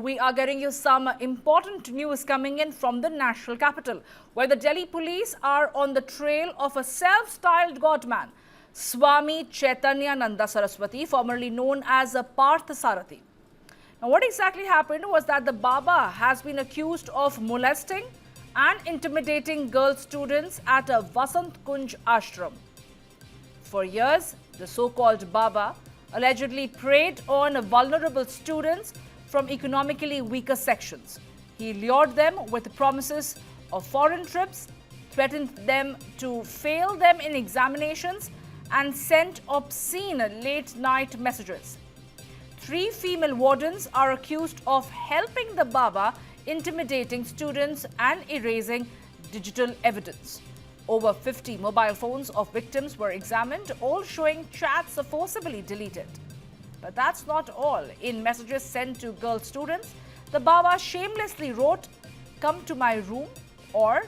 we are getting you some important news coming in from the national capital, where the Delhi police are on the trail of a self-styled godman, Swami Chaitanyananda Saraswati, formerly known as Parth Sarathi. Now, what exactly happened was that the Baba has been accused of molesting and intimidating girl students at a Vasant Kunj ashram. For years, the so-called Baba allegedly preyed on vulnerable students from economically weaker sections. He lured them with promises of foreign trips, threatened them to fail them in examinations, and sent obscene late-night messages. 3 female wardens are accused of helping the Baba intimidating students and erasing digital evidence. Over 50 mobile phones of victims were examined, all showing chats forcibly deleted. But that's not all. In messages sent to girl students, the Baba shamelessly wrote, "Come to my room," or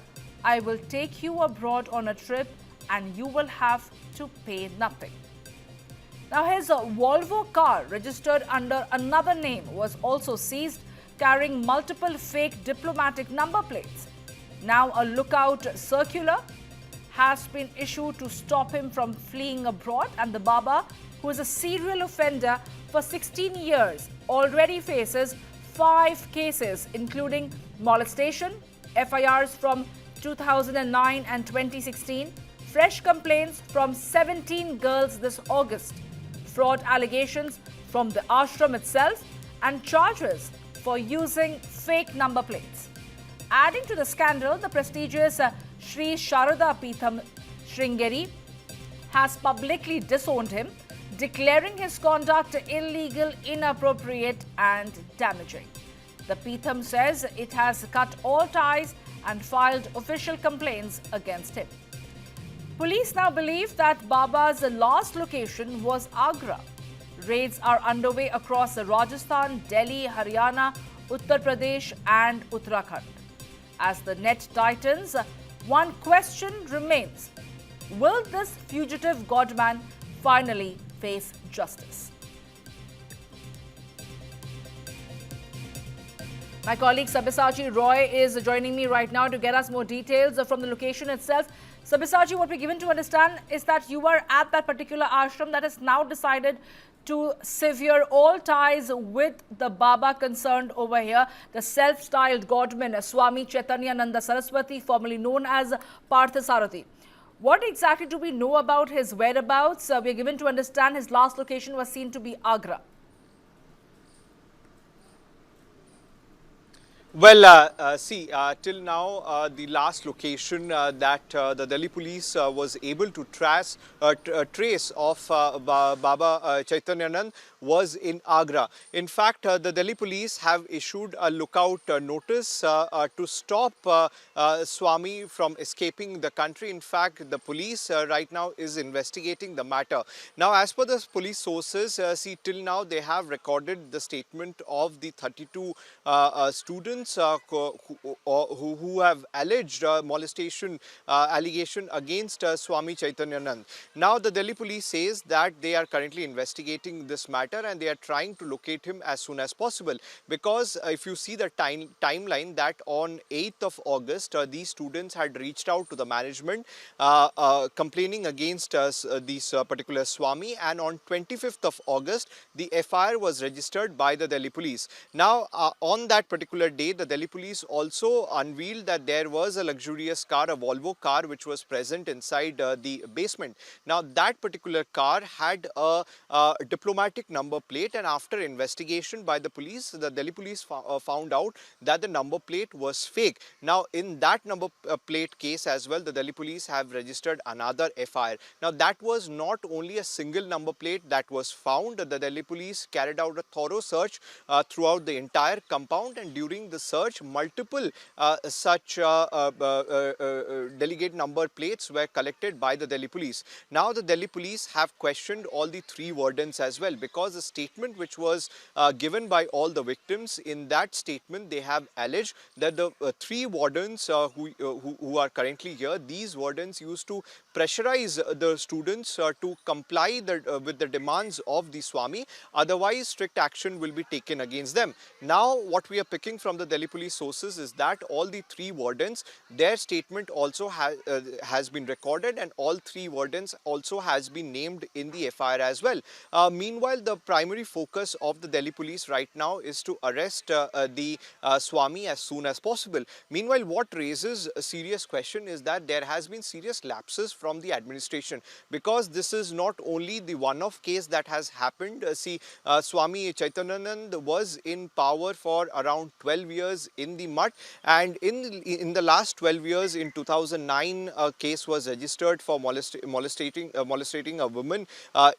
"I will take you abroad on a trip and you will have to pay nothing." Now, his Volvo car, registered under another name, was also seized, carrying multiple fake diplomatic number plates. Now, a lookout circular has been issued to stop him from fleeing abroad, and the Baba, who is a serial offender for 16 years, already faces 5 cases, including molestation, FIRs from 2009 and 2016, fresh complaints from 17 girls this August, fraud allegations from the ashram itself, and charges for using fake number plates. Adding to the scandal, the prestigious Sri Sharada Peetham Sringeri has publicly disowned him, declaring his conduct illegal, inappropriate and damaging. The Peetham says it has cut all ties and filed official complaints against him. Police now believe that Baba's last location was Agra. Raids are underway across Rajasthan, Delhi, Haryana, Uttar Pradesh and Uttarakhand. As the net tightens, one question remains: will this fugitive godman finally face justice? My colleague Sabyasachi Roy is joining me right now to get us more details from the location itself. Sabyasachi, what we're given to understand is that you were at that particular ashram that has now decided to sever all ties with the Baba concerned over here, the self-styled godman Swami Chaitanyananda Saraswati, formerly known as Parth Sarathi. What exactly do we know about his whereabouts? We are given to understand his last location was seen to be Agra. Well, till now, the last location that the Delhi police was able to trace of Baba Chaitanyanand was in Agra. In fact, the Delhi police have issued a lookout notice to stop Swami from escaping the country. In fact, the police right now is investigating the matter. Now, as per the police sources, till now they have recorded the statement of the 32 students who have alleged molestation allegation against Swami Chaitanyanand. Now, the Delhi police says that they are currently investigating this matter and they are trying to locate him as soon as possible, because if you see the timeline, that on 8th of August these students had reached out to the management complaining against this particular Swami, and on 25th of August the FIR was registered by the Delhi police. Now, on that particular day, the Delhi police also unveiled that there was a luxurious car, a Volvo car, which was present inside the basement. Now, that particular car had a diplomatic number plate, and after investigation by the police, the Delhi police found out that the number plate was fake. Now, in that number plate case as well, the Delhi police have registered another FIR. Now, that was not only a single number plate that was found. The Delhi police carried out a thorough search throughout the entire compound, and during the search, multiple such delegate number plates were collected by the Delhi police. Now the Delhi police have questioned all the three wardens as well, because the statement which was given by all the victims, in that statement they have alleged that the three wardens who are currently here, these wardens used to pressurize the students to comply with the demands of the Swami, otherwise strict action will be taken against them. Now what we are picking from the Delhi police sources is that all the three wardens, their statement also has been recorded, and all three wardens also has been named in the FIR as well. Meanwhile, the primary focus of the Delhi police right now is to arrest the Swami as soon as possible. Meanwhile, what raises a serious question is that there has been serious lapses from the administration, because this is not only the one-off case that has happened. Swami Chaitanyanand was in power for around 12 years in the Mutt, and in the last 12 years, in 2009, a case was registered for molestating a woman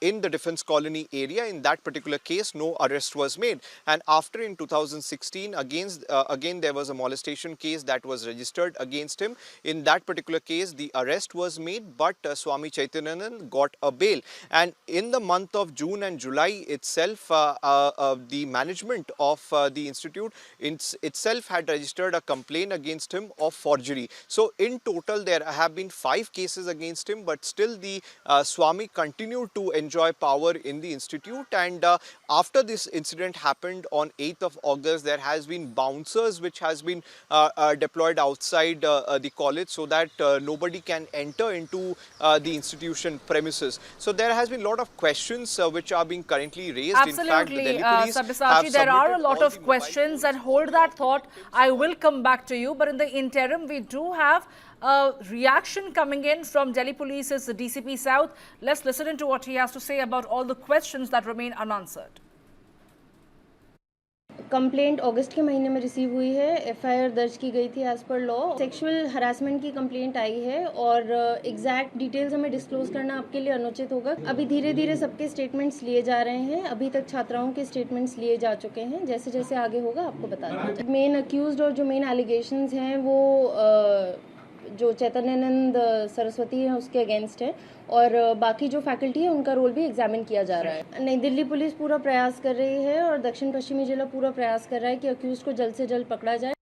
in the Defence Colony area. In that particular case, no arrest was made, and after in 2016, again there was a molestation case that was registered against him. In that particular case, the arrest was made, but Swami Chaitanyanand got a bail. And in the month of June and July itself, the management of the institute itself had registered a complaint against him of forgery. So in total, there have been 5 cases against him, but still the Swami continued to enjoy power in the institute. And after this incident happened on 8th of August, there has been bouncers which has been deployed outside the college, so that nobody can enter into the institution premises. So there has been a lot of questions which are being currently raised. Absolutely, in fact, the Delhi police have there are a submitted lot all of the questions, and hold that thought. I will come back to you, but in the interim, we do have a reaction coming in from Delhi Police's DCP South. Let's listen into what he has to say about all the questions that remain unanswered. Complaint अगस्त के महीने में receive हुई है, FIR दर्ज की गई थी as per law. Sexual harassment की कंप्लेंट आई है और एग्जैक्ट डिटेल्स हमें डिस्क्लोज करना आपके लिए अनुचित होगा। अभी धीरे धीरे सबके स्टेटमेंट्स लिए जा रहे हैं। अभी तक छात्राओं के स्टेटमेंट्स लिए जा चुके हैं। जैसे जैसे आगे होगा आपको बता देंगे। मेन अक्यूज्ड और जो मेन एलिगेशंस हैं वो जो चैतन्यानंद सरस्वती है उसके अगेंस्ट है, और बाकी जो फैकल्टी है उनका रोल भी एग्जामिन किया जा रहा है। नई दिल्ली पुलिस पूरा प्रयास कर रही है और दक्षिण पश्चिमी जिला पूरा प्रयास कर रहा है कि अक्यूज को जल्द से जल्द पकड़ा जाए।